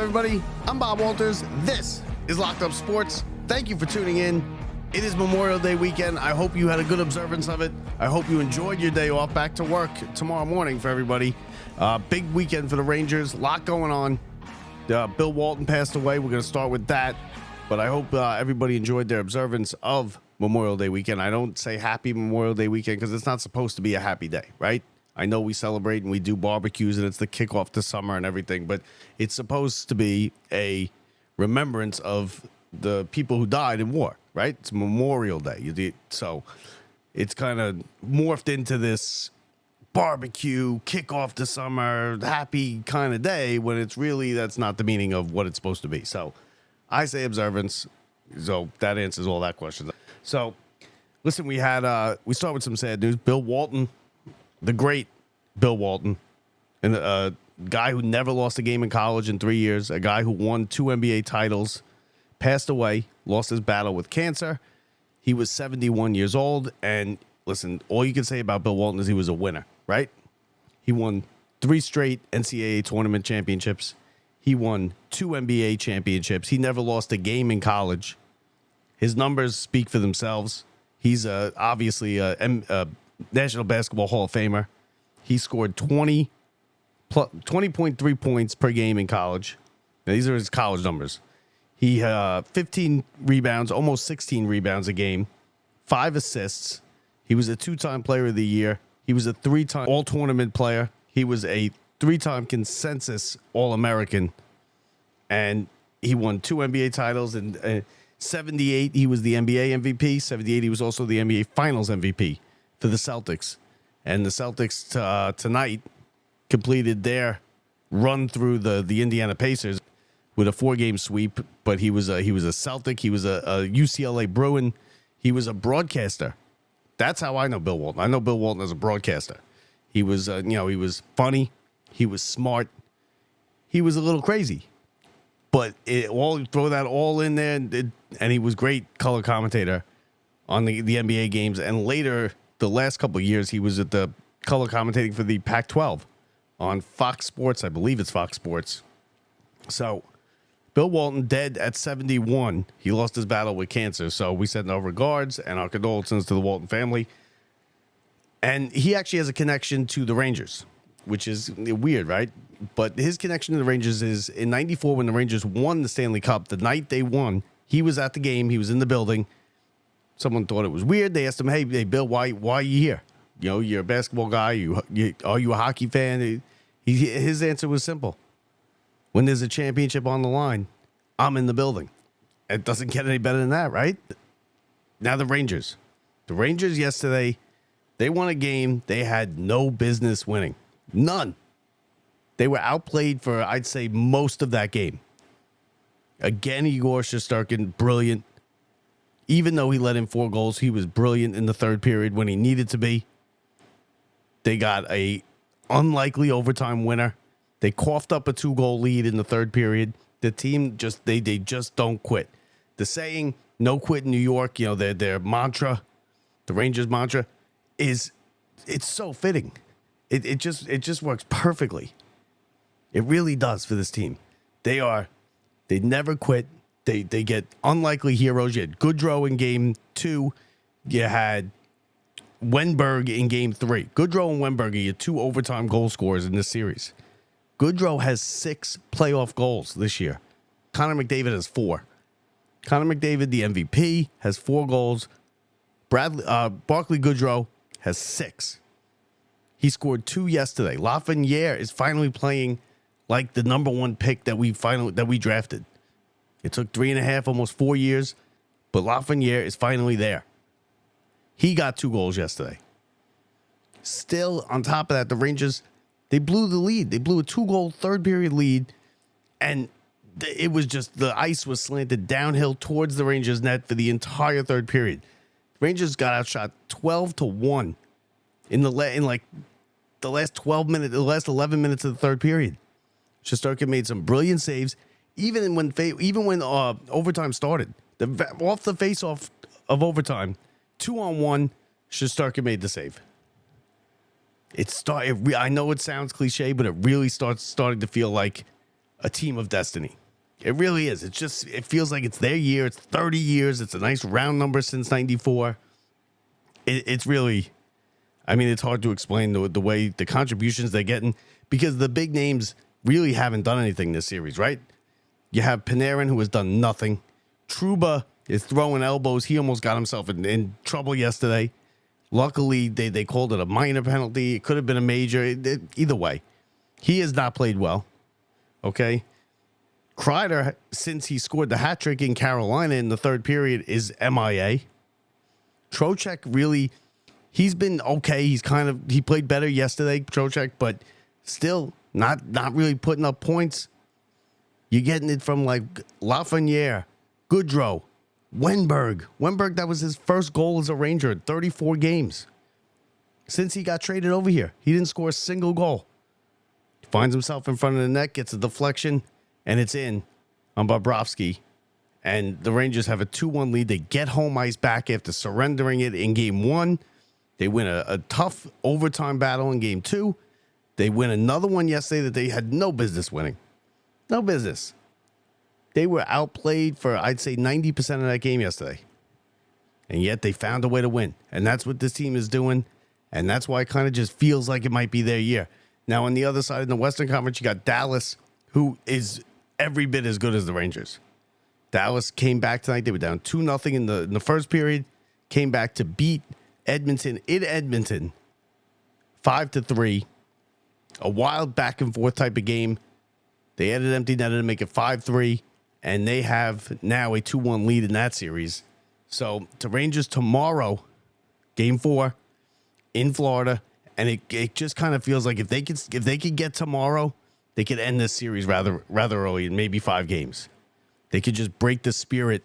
everybody? I'm Bob Walters. This is Locked Up Sports. Thank you for tuning in. It is Memorial Day weekend. I hope you had a good observance of it. I hope you enjoyed your day off. Back to work tomorrow morning for everybody. Big weekend for the Rangers. A lot going on. Bill Walton passed away. We're going to start with that. But I hope everybody enjoyed their observance of Memorial Day weekend. I don't say happy Memorial Day weekend because it's not supposed to be a happy day, right? I know we celebrate and we do barbecues and it's the kickoff to summer and everything, but it's supposed to be a remembrance of the people who died in war, right? It's Memorial Day. So it's kind of morphed into this barbecue, kickoff to summer, happy kind of day when it's really, that's not the meaning of what it's supposed to be. So I say observance. So that answers all that question. So listen, we start with some sad news. Bill Walton, the great Bill Walton, and a guy who never lost a game in college in 3 years, a guy who won 2 NBA titles, passed away, lost his battle with cancer. He was 71 years old. And listen, all you can say about Bill Walton is he was a winner, right? He won 3 straight NCAA tournament championships. He won 2 NBA championships. He never lost a game in college. His numbers speak for themselves. He's obviously a National Basketball Hall of Famer. He scored 20.3 points per game in college. Now, these are his college numbers. He 15 rebounds, almost 16 rebounds a game, 5 assists. He was a 2-time player of the year. He was a 3-time all-tournament player. He was a 3-time consensus All-American. And he won 2 NBA titles. And 78, he was the NBA MVP. 78, he was also the NBA Finals MVP for the Celtics. And the Celtics tonight completed their run through the Indiana Pacers with a 4-game sweep. But he was a Celtic. He was a UCLA Bruin. He was a broadcaster. That's how I know Bill Walton. I know Bill Walton as a broadcaster. He was, he was funny. He was smart. He was a little crazy. But throw that all in there, and he was great color commentator on the NBA games. And later, the last couple of years, he was at the color commentating for the Pac-12 on Fox Sports. I believe it's Fox Sports. So Bill Walton, dead at 71. He lost his battle with cancer. So we send our regards and our condolences to the Walton family. And he actually has a connection to the Rangers, which is weird, right? But his connection to the Rangers is in 94 when the Rangers won the Stanley Cup. The night they won, he was at the game. He was in the building. Someone thought it was weird. They asked him, hey Bill, why are you here? You know, you're a basketball guy. Are you a hockey fan? His answer was simple. When there's a championship on the line, I'm in the building. It doesn't get any better than that, right? Now the Rangers. The Rangers yesterday, they won a game they had no business winning. None. They were outplayed for, I'd say, most of that game. Again, Igor Shesterkin, brilliant. Even though he let in 4 goals, he was brilliant in the third period when he needed to be. They got a unlikely overtime winner. They coughed up a 2-goal lead in the third period. The team they just don't quit. The saying, no quit in New York, their mantra, the Rangers mantra, it's so fitting. It just works perfectly. It really does for this team. They never quit. They get unlikely heroes. You had Goodrow in game 2. You had Wennberg in game 3. Goodrow and Wennberg are your 2 overtime goal scorers in this series. Goodrow has 6 playoff goals this year. Connor McDavid has 4. Connor McDavid, the MVP, has 4 goals. Barclay Goodrow has 6. He scored 2 yesterday. Lafreniere is finally playing like the number 1 pick that we drafted. It took 3.5, almost 4 years, but Lafreniere is finally there. He got 2 goals yesterday. Still, on top of that, the Rangers, they blew the lead. They blew a 2-goal third period lead, and it was just the ice was slanted downhill towards the Rangers' net for the entire third period. Rangers got outshot 12-1 in the last 11 minutes of the third period. Shesterkin made some brilliant saves, even when overtime started. Off the face-off of overtime, 2-on-1, Shesterkin made the save. I know it sounds cliche, but it really starting to feel like a team of destiny. It really is. It feels like it's their year. It's 30 years. It's a nice round number since 94. It's really, I mean, it's hard to explain the way the contributions they're getting, because the big names really haven't done anything this series, right? You have Panarin, who has done nothing. Trouba is throwing elbows. He almost got himself in trouble yesterday. Luckily, they called it a minor penalty. It could have been a major. Either way, he has not played well. Okay? Kreider, since he scored the hat trick in Carolina in the third period, is MIA. Trocheck really, he's been okay. He played better yesterday, Trocheck, but still not really putting up points. You're getting it from like Lafreniere, Goodrow, Wennberg. Wennberg, that was his first goal as a Ranger in 34 games. Since he got traded over here, he didn't score a single goal. He finds himself in front of the net, gets a deflection, and it's in on Bobrovsky. And the Rangers have a 2-1 lead. They get home ice back after surrendering it in game 1. They win a tough overtime battle in game 2. They win another one yesterday that they had no business winning. No business. They were outplayed for, I'd say, 90% of that game yesterday. And yet they found a way to win. And that's what this team is doing. And that's why it kind of just feels like it might be their year. Now, on the other side, in the Western Conference, you got Dallas, who is every bit as good as the Rangers. Dallas came back tonight. They were down 2-0 in the first period. Came back to beat Edmonton in Edmonton 5-3. A wild back and forth type of game. They added empty netter to make it 5-3. And they have now a 2-1 lead in that series. So the Rangers tomorrow, game 4 in Florida. And it just kind of feels like if they could get tomorrow, they could end this series rather early in maybe 5 games. They could just break the spirit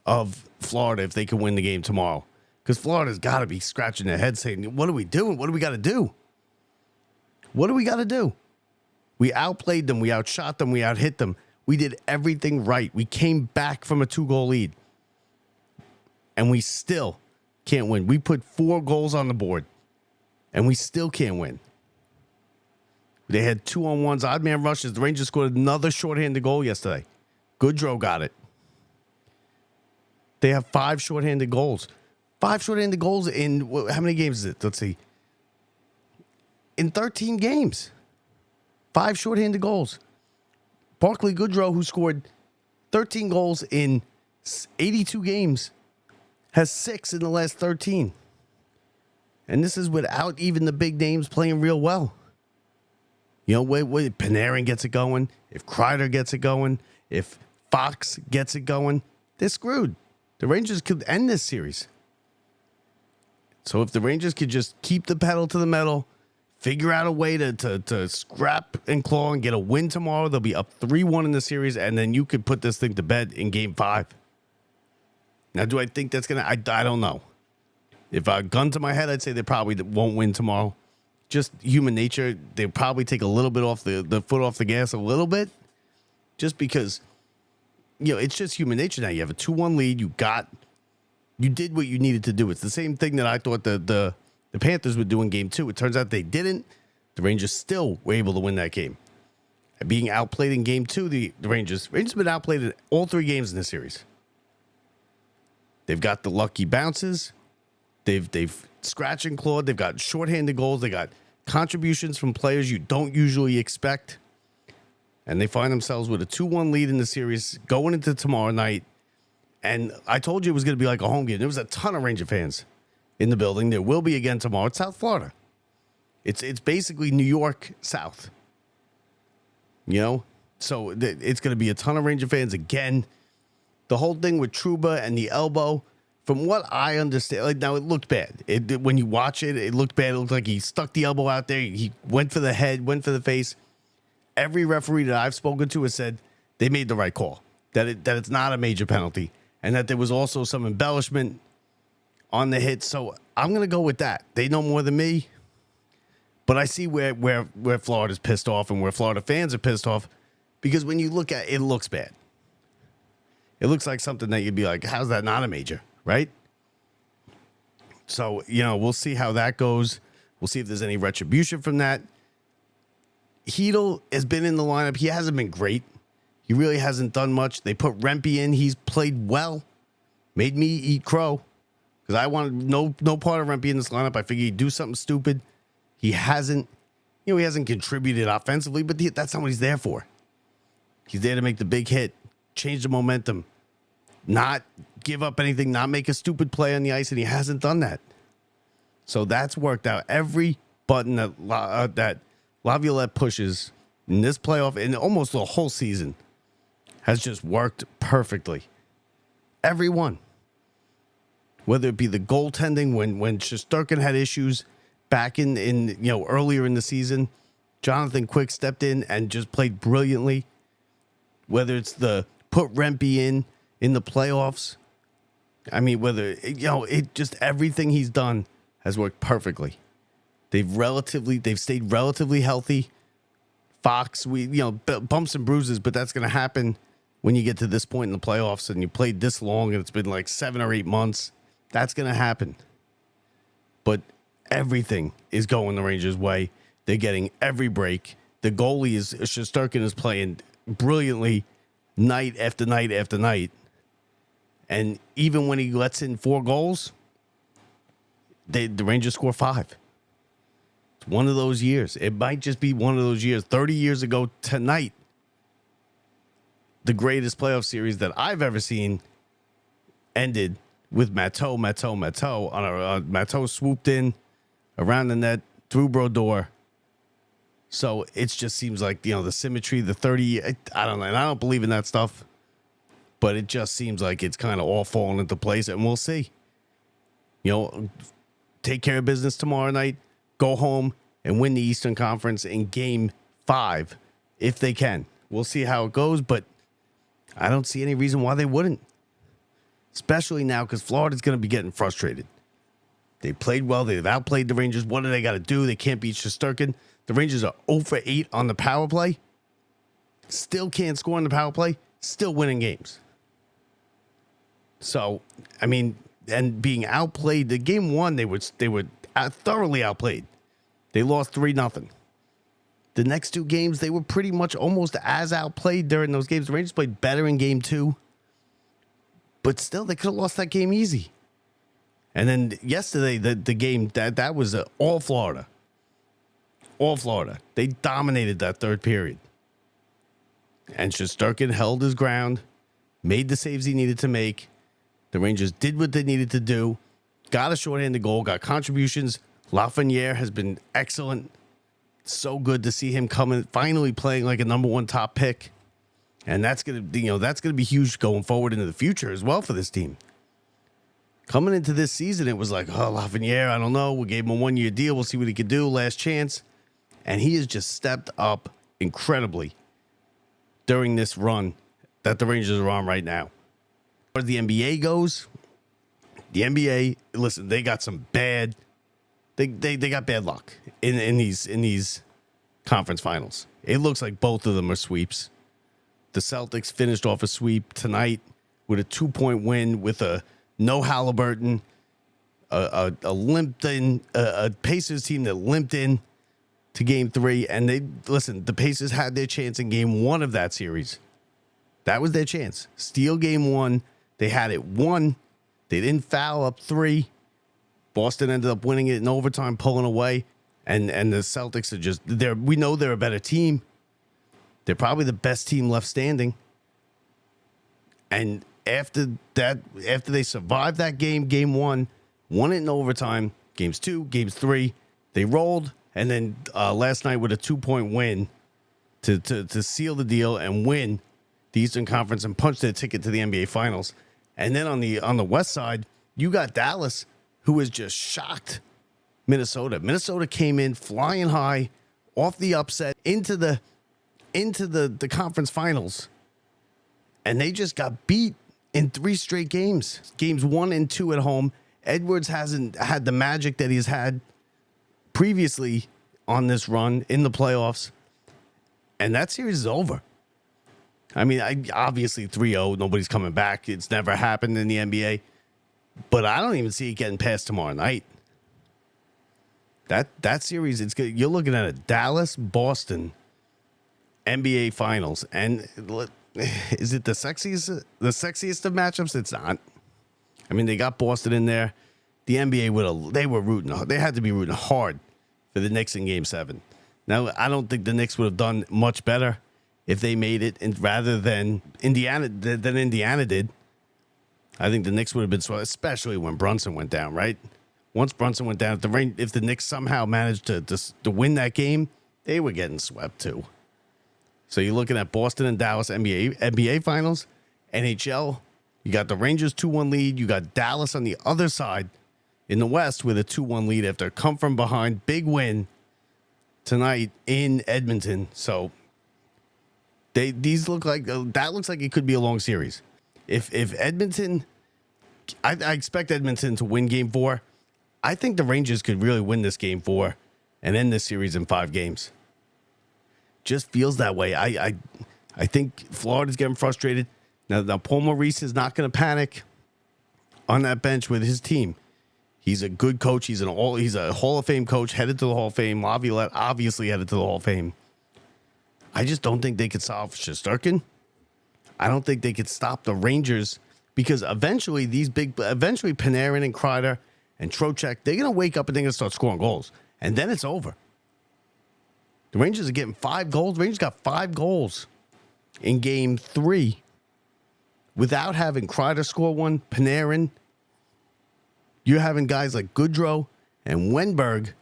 of Florida if they could win the game tomorrow. Because Florida's got to be scratching their head saying, what are we doing? What do we got to do? What do we got to do? We outplayed them. We outshot them. We outhit them. We did everything right. We came back from a 2-goal lead. And we still can't win. We put 4 goals on the board. And we still can't win. They had 2-on-1s, odd man rushes. The Rangers scored another shorthanded goal yesterday. Goodrow got it. They have 5 shorthanded goals. 5 shorthanded goals in, how many games is it? Let's see. In 13 games. 5 shorthanded goals. Barclay Goodrow, who scored 13 goals in 82 games, has 6 in the last 13. And this is without even the big names playing real well. You know, wait, Panarin gets it going. If Kreider gets it going. If Fox gets it going. They're screwed. The Rangers could end this series. So if the Rangers could just keep the pedal to the metal, figure out a way to scrap and claw and get a win tomorrow, they'll be up 3-1 in the series, and then you could put this thing to bed in game 5. Now, do I think that's going to... I don't know. If I gun to my head, I'd say they probably won't win tomorrow. Just human nature. They'll probably take a little bit off the foot off the gas a little bit. Just because, you know, it's just human nature now. You have a 2-1 lead. You did what you needed to do. It's the same thing that I thought the Panthers would do in game 2. It turns out they didn't. The Rangers still were able to win that game. And being outplayed in game 2, the Rangers have been outplayed in all 3 games in this series. They've got the lucky bounces. They've scratched and clawed. They've got shorthanded goals. They got contributions from players you don't usually expect. And they find themselves with a 2-1 lead in the series going into tomorrow night. And I told you it was going to be like a home game. There was a ton of Ranger fans in the building. There will be again tomorrow. It's South Florida. It's basically New York South. You know? So it's going to be a ton of Ranger fans again. The whole thing with Trouba and the elbow, from what I understand, like, now it looked bad. When you watch it, it looked bad. It looked like he stuck the elbow out there. He went for the head, went for the face. Every referee that I've spoken to has said they made the right call, that it's not a major penalty, and that there was also some embellishment on the hit. So I'm going to go with that. They know more than me, but I see where Florida's pissed off and where Florida fans are pissed off, because when you look at it, it looks bad. It looks like something that you'd be like, how's that not a major, right? So, you know, we'll see how that goes. We'll see if there's any retribution from that. Hedl has been in the lineup. He hasn't been great. He really hasn't done much. They put Rempe in. He's played well. Made me eat crow because I wanted no part of Rempe in this lineup. I figured he'd do something stupid. He hasn't. He hasn't contributed offensively, but that's not what he's there for. He's there to make the big hit, change the momentum, not give up anything, not make a stupid play on the ice, and he hasn't done that. So that's worked out. Every button that Laviolette pushes in this playoff and almost the whole season has just worked perfectly. Every one. Whether it be the goaltending when Shesterkin had issues back in earlier in the season, Jonathan Quick stepped in and just played brilliantly. Whether it's the put Rempe in the playoffs, I mean, whether it just everything he's done has worked perfectly. They've stayed relatively healthy. Fox, bumps and bruises, but that's going to happen when you get to this point in the playoffs and you played this long and it's been like 7 or 8 months. That's going to happen. But everything is going the Rangers' way. They're getting every break. The goalie Shesterkin is playing brilliantly night after night after night. And even when he lets in 4 goals, the Rangers score 5. It's one of those years. It might just be one of those years. 30 years ago tonight, the greatest playoff series that I've ever seen ended with Matteau. Matteau swooped in around the net, through Brodeur. So it just seems like, the symmetry, the 30, I don't know. And I don't believe in that stuff, but it just seems like it's kind of all falling into place, and we'll see. Take care of business tomorrow night, go home and win the Eastern Conference in game 5 if they can. We'll see how it goes, but I don't see any reason why they wouldn't. Especially now because Florida's going to be getting frustrated. They played well. They've outplayed the Rangers. What do they got to do? They can't beat Shesterkin. The Rangers are 0 for 8 on the power play. Still can't score on the power play. Still winning games. So, I mean, and being outplayed. The game 1, they were thoroughly outplayed. They lost 3-0. The next 2 games, they were pretty much almost as outplayed during those games. The Rangers played better in game 2. But still, they could have lost that game easy. And then yesterday, the game, that was all Florida. All Florida. They dominated that third period. And Shesterkin held his ground, made the saves he needed to make. The Rangers did what they needed to do, got a shorthanded goal, got contributions. Lafreniere has been excellent. So good to see him coming, finally playing like a number 1 top pick. And that's gonna be huge going forward into the future as well for this team. Coming into this season, it was like, Lafreniere, I don't know. We gave him a 1-year deal. We'll see what he could do. Last chance. And he has just stepped up incredibly during this run that the Rangers are on right now. As far as the NBA goes, the NBA, listen, they got some bad. They got bad luck in these conference finals. It looks like both of them are sweeps. The Celtics finished off a sweep tonight with a 2-point win with a no Halliburton, a limped in, a Pacers team that limped in to game 3. And the Pacers had their chance in game 1 of that series. That was their chance. Steal game 1. They had it won. They didn't foul up 3. Boston ended up winning it in overtime, pulling away. And the Celtics are just we know they're a better team. They're probably the best team left standing. And after they survived that game 1, won it in overtime, games 2, games 3, they rolled. And then last night with a 2-point win to seal the deal and win the Eastern Conference and punch their ticket to the NBA Finals. And then on the West side, you got Dallas, who has just shocked Minnesota. Minnesota came in flying high off the upset into the conference finals, and they just got beat in 3 straight games. Games 1 and 2 at home. Edwards hasn't had the magic that he's had previously on this run in the playoffs, and that series is over. I mean, obviously 3-0, nobody's coming back. It's never happened in the NBA, but I don't even see it getting past tomorrow night. That series, it's good. You're looking at a Dallas-Boston NBA Finals, and is it the sexiest of matchups? It's not. I mean, they got Boston in there. The NBA they had to be rooting hard for the Knicks in Game 7. Now, I don't think the Knicks would have done much better if they made it, and rather than Indiana did. I think the Knicks would have been swept, especially when Brunson went down, right? Once Brunson went down, if the Knicks somehow managed to win that game, they were getting swept too. So you're looking at Boston and Dallas NBA Finals, NHL. You got the Rangers 2-1 lead. You got Dallas on the other side in the West with a 2-1 lead after come from behind. Big win tonight in Edmonton. So these look like that looks like it could be a long series. If Edmonton, I expect Edmonton to win Game 4. I think the Rangers could really win this Game 4 and end this series in 5 games. Just feels that way. I think Florida's getting frustrated. Now Paul Maurice is not going to panic on that bench with his team. He's a good coach. He's a Hall of Fame coach, headed to the Hall of Fame. Laviolette obviously headed to the Hall of Fame. I just don't think they could solve Shesterkin. I don't think they could stop the Rangers because eventually Panarin and Kreider and Trocheck, they're going to wake up and they're going to start scoring goals. And then it's over. The Rangers are getting 5 goals. The Rangers got 5 goals in Game 3 without having Kreider score one, Panarin. You're having guys like Goodrow and Wennberg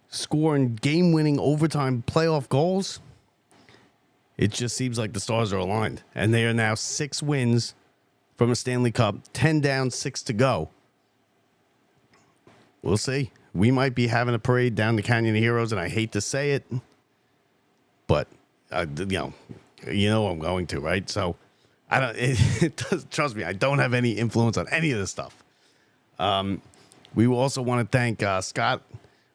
scoring game-winning overtime playoff goals. It just seems like the stars are aligned. And they are now 6 wins from a Stanley Cup, 10 down, 6 to go. We'll see. We might be having a parade down the Canyon of Heroes, and I hate to say it, but you know I'm going to, right? So I don't. It does, trust me, I don't have any influence on any of this stuff. We will also want to thank Scott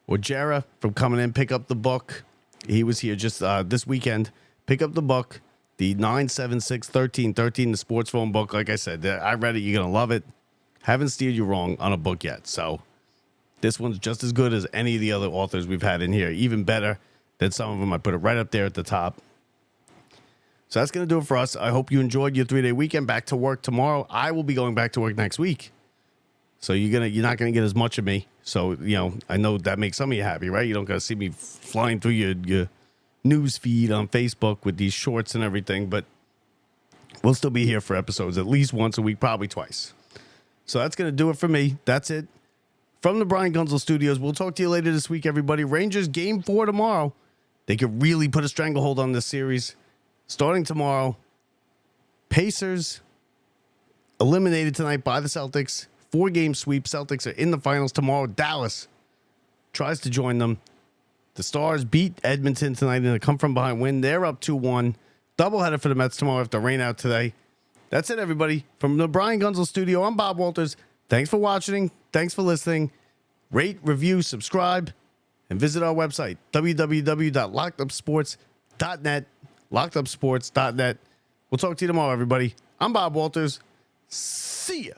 Ojera for coming in, pick up the book. He was here just this weekend. Pick up the book, the 976-1313, the sports phone book. Like I said, I read it. You're gonna love it. Haven't steered you wrong on a book yet, so. This one's just as good as any of the other authors we've had in here. Even better than some of them. I put it right up there at the top. So that's going to do it for us. I hope you enjoyed your 3-day weekend. Back to work tomorrow. I will be going back to work next week. So you're not going to get as much of me. So, I know that makes some of you happy, right? You don't got to see me flying through your news feed on Facebook with these shorts and everything. But we'll still be here for episodes at least once a week, probably twice. So that's going to do it for me. That's it. From the Brian Gunzel Studios, we'll talk to you later this week, everybody. Rangers Game 4 tomorrow. They could really put a stranglehold on this series. Starting tomorrow, Pacers eliminated tonight by the Celtics. 4-game sweep. Celtics are in the finals tomorrow. Dallas tries to join them. The Stars beat Edmonton tonight in a come-from-behind win. They're up 2-1. Doubleheader for the Mets tomorrow after rain out today. That's it, everybody. From the Brian Gunzel Studio, I'm Bob Walters. Thanks for watching. Thanks for listening. Rate, review, subscribe, and visit our website, www.lockedupsports.net, lockedupsports.net. We'll talk to you tomorrow, everybody. I'm Bob Walters. See ya.